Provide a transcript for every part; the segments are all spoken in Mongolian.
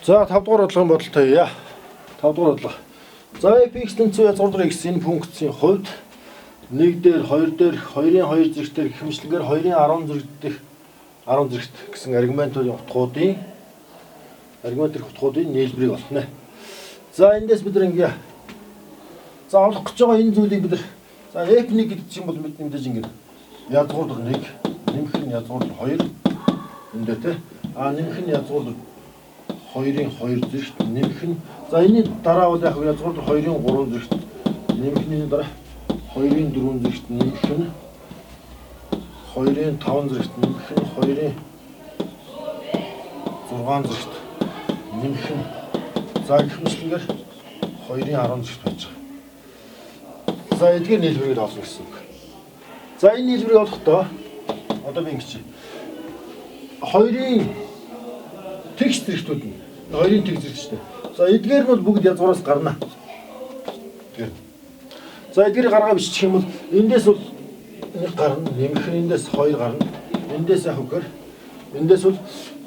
За 5 дугаар бодлогын бодолтой яа. 5 дугаар бодлого. За fx-ийн цэв язгуур x энэ функцийн хувьд 1 дээр 2 дээр 2-ын 2 зэрэгтэй хэмжлэгээр 2-ын 10 зэрэгдэх 10 зэрэгт гэсэн аргументуудын утгуудын нийлбэрийг олно. За эндээс бид ингээ за олох гэж байгаа энэ зүйлийг бид за f1 гэдэг чинь бол мэдээж ингээ язгуур 1 нэмэх нь язгуур 2 эндээ тэ нэмэх нь язгуур 2-ын 2 зэрэгт нэмэх нь за энэний дараа бол яг язгуур 2-ын 3 зэрэгт нэмэх нь дараа 2-ын 4 зэрэгт нэмэх нь 2-ын 5 зэрэгт нэмэх нь 2-ын 6 зэрэгт нэмэх нь за гэх мэтлэнгээр 2-ын 10 зэрэгт байж байгаа. За эдгээр нийлбэрийг олно гэсэн үг. За энэ нийлбэрийг олохдоо одоо би ингэж 2-ын тэгш зэрэгтүүд нь 2-ын тэг зэрэгтэй. За эдгээр нь бол бүгд язгуураас гарна. Тэгэхээр за эдгээрийг гаргаа биччих юм бол эндээс бол 1 гарна, нэмэх нь эндээс 2 гарна. Эндээс яг үгээр эндээс бол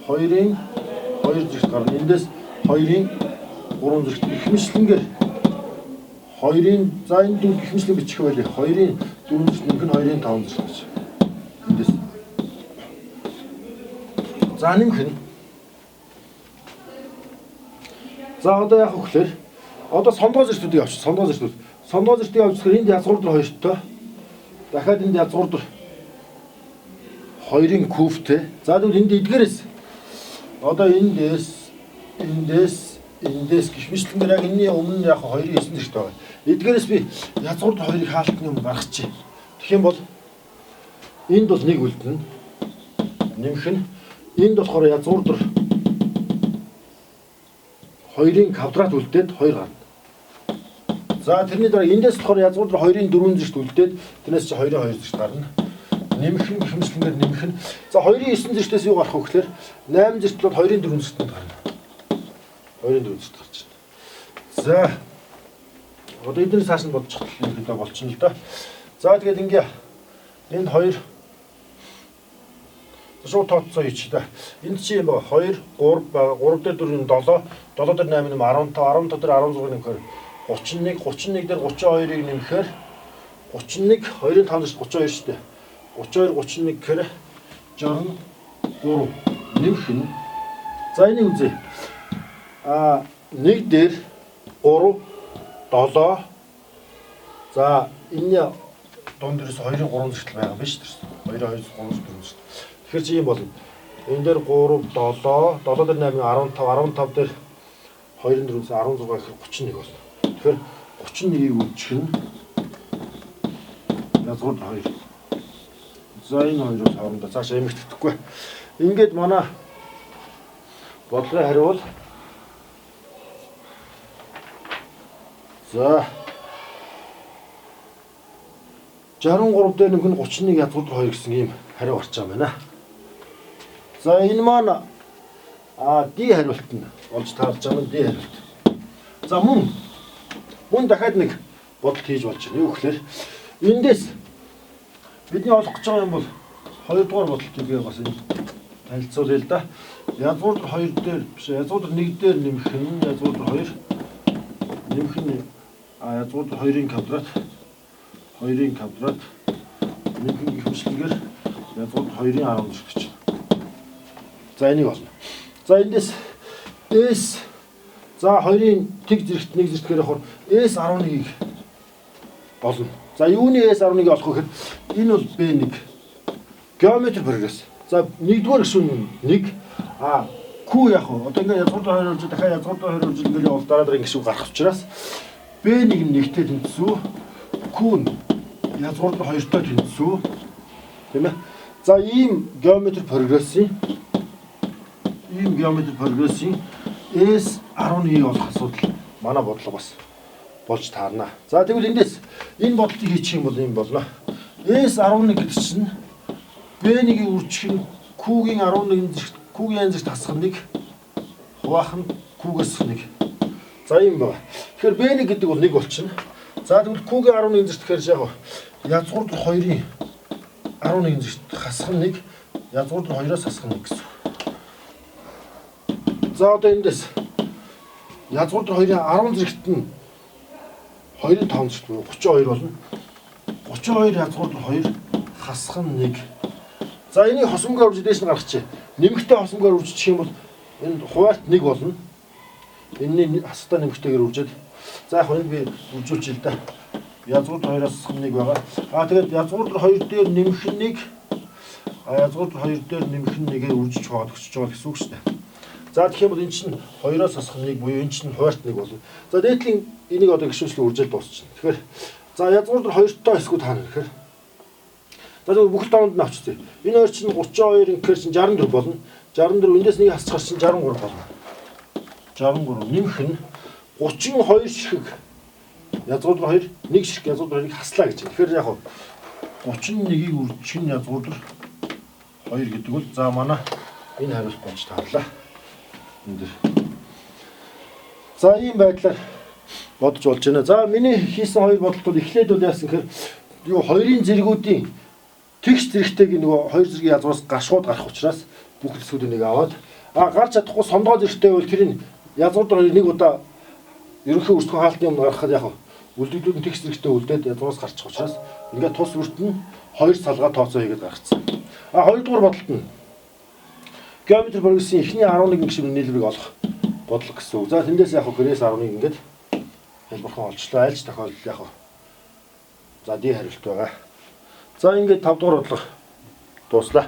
2-ын 2 зэрэгт гарна. Эндээс 2-ын 3 зэрэгт ихэмшлэнгээр 2-ын за энэ дүү ихэмшлэн бичих байлээ. 2-ын 4 зэрэгт нэмэх нь 2-ын 5 зэрэгт гэж. Эндээс за нэмэх нь за одоо яг хөглөөр одоо сондгоо зэрэгтүүдийг авчих. Сондгоо зэрэгтүүдийг авчихсан энд язгуур дөр 2-той. Дахиад энд язгуур дөр 2-ын кубтэй. За тэгвэл энд эдгээрээс одоо эндээс гихмишлэнгээр яг энэний өмнө яг 2-ын 9 зэрэгтэй байгаа. Эдгээрээс би язгуур дөр 2-ыг хаалтны өмнө гаргачих. Тэгэх юм бол энд бол 1 үлдэнэ. Нэмэх нь энд болохоор язгуур дөр 2-ын квадрат үлдээд 2 гарна. За тэрний дараа эндээс болохоор язгуур дөр 2-ын 4 зэрэгт үлдээд тэрнээс чи 2-ын 2 зэрэгт гарна. Нэмэх нь гихмишлэнгээр нэмэх нь за 2-ын 9 зэрэгтээс юу гарах вэ гэхээр 8 зэрэгт бол 2-ын 4 зэрэгт гарна. 2-ын 4 зэрэгт гарч байна. За одоо эдгээр цааш нь бодож хэлэхдээ болчихно л да. За тэгээд ингээ энд 2 шууд тооцоо хийчих та. Энд чи юм ба 2 3 байгаа. 3 дээр 4 нь 7, 7 дээр 8 нь 15, 15 дээр 16 нэмэхээр 31, 31 дээр 32-ыг нэмэхээр 31, 2-ын 5 дээр 32 шүү дээ. 32, 31 гэхээр 63 нэмэх нь. За энийг үзье. 1 дээр 3, 7. За энэ дунд дээрээс 2-ын 3 зэрэгтэл байгаа биш үү? 2-ын 2, 3, 4 зэрэгтэл. Тэгэхээр чи юм болно. Энэ дээр 3, 7, 7 дээр 8, 15, 15 дээр 2-ын 4-өөс 16 гэхээр 31 болно. Тэгэхээр 31-ийг үлдчих нь язгуур 2. За энэ хоёроос хоорондоо цаашаа эмэгтэхгүй. Ингээд манай бодлогын хариу бол за 63 дээр нэмэх нь 31 язгуур 2 гэсэн ийм хариу гарч байгаа юм байна. За энэ маань D хариулт нь олж таарж байгаа нь D хариулт. За мөн дахиад нэг бодолт хийж болж байна. Юу гэхээр эндээс бидний олох гэж байгаа юм бол 2 дугаар бодолтыг би бас энэ танилцуулъя л да. Язгуур 2 дээр биш язгуур 1 дээр нэмэх нь язгуур 2 нэмэх нь язгуур 2-ын квадрат нэмэх нь гихмишлэнгээр язгуур 2-ын 10 зэрэг гэж. За энийг олно. За эндээс S за 2-ын тэг зэрэгт 1 зэрэгтээр явахаар S11-ийг олно. За юуны S11-ийг олох вэ гэхээр энэ бол B1 геометри прогресс. За 1-р гишүүн 1 Q яг одоо ингээд язгуур 2 болж дахиад язгуур 2 болж ингээд явал дараа гишүүн гарах учраас B1 нь нэгтэй тэнцүү Q нь язгуур 2-той тэнцүү тийм ээ. За ийм геометри прогрессын S11-ийг олох асуудал манай бодлого бас болж таарна. За тэгвэл эндээс энэ бодлыг хийчих юм бол юм болно. S11 гэдэг чинь B1-ийг үржих нь Q-гийн 11 зэрэгт Q-гийн зэрэгт хасах 1 хуваах нь Q-гээс 1. За юм байна. Тэгэхээр B1 гэдэг бол 1 болчихно. За тэгвэл Q-гийн 11 зэрэгт гэхээр яг язгуур 2-ын 11 зэрэгт хасах нь 1 язгуур 2-оос хасах нь 1 гэсэн. За одоо эндээс язгуур дээр 2-ын 10 зэрэгт нь 2-ын 5 зэрэгт буюу 32 болно. 32 язгуур дээр 2 хасах нь 1. За энийг хосомгоор үрж дээш нь гаргачих. Нэмэгтэй хосомгоор үржих юм бол энэ хуваарт 1 болно. Энэний хасалтаа нэмэгтэйгээр үржээд за яг энд би үржүүлж ил да. Язгуур дээр 2-аас 1 байгаа. Тэгээд язгуур дээр 2 дээр нэмэх нь 1. Язгуур дээр 2 дээр нэмэх нь 1-ээр үржиж байгаа өсөж байгаа гэсэн үг шүү дээ. За тэгэх юм бол эн чинь 2-оос хасах 1 буюу эн чинь хуваарт 1 болно. За дээдлийн энийг одоо гişүнчлэн үржил дуусчихна. Тэгэхээр за язгуур дээр 2-той хэсгүүд хаана гэхээр за бүх тоонд нь авчихъя. Энэ хоёр чинь 32 инхээр чинь 64 болно. 64 эндээс нэг хасчихар чинь 63 болно. 63 нэмэх нь 32 ширхэг язгуур дээр 2 1 ширхэг язгуур дээр 2-ыг хаслаа гэж. Тэгэхээр яг 31-ийг үржих нь язгуур дээр 2 гэдэг бол за манай энэ хариулт болж таарлаа. Энэ дэр. За ийм байдлаар бодож болж байна. За миний хийсэн хоёр бодолт бол эхлээд бол яасан гэхээр юу хоёрын зэргүүдийн тэгш зэрэгтэйг нөгөө хоёр зэргийн язгуураас гашууд гарах учраас бүх хэсгүүдийг аваад гарч чадахгүй сондгоо зэрэгтэй бол тэрийг язгуур дээр нэг удаа ерөнхий өрсөлдөх хаалтны өмнө гаргахад яг үлдэгдүүд нь тэгш зэрэгтэй үлдээд язгуураас гарчих учраас ингээд тус үрт нь хоёр салгаа тооцоо хийгээд гаргацсан. Хоёрдугаар бодолт нь геометри прогрессын эхний 11 гишүүн нийлбэрийг олох бодлого гэсэн үг. За тэндээс яг грээс 11 ингээд хэлбэрхэн олчлоо. Айлч тохиолдол яг за D хариулт байгаа. За ингээд 5 дугаар бодлого дууслаа.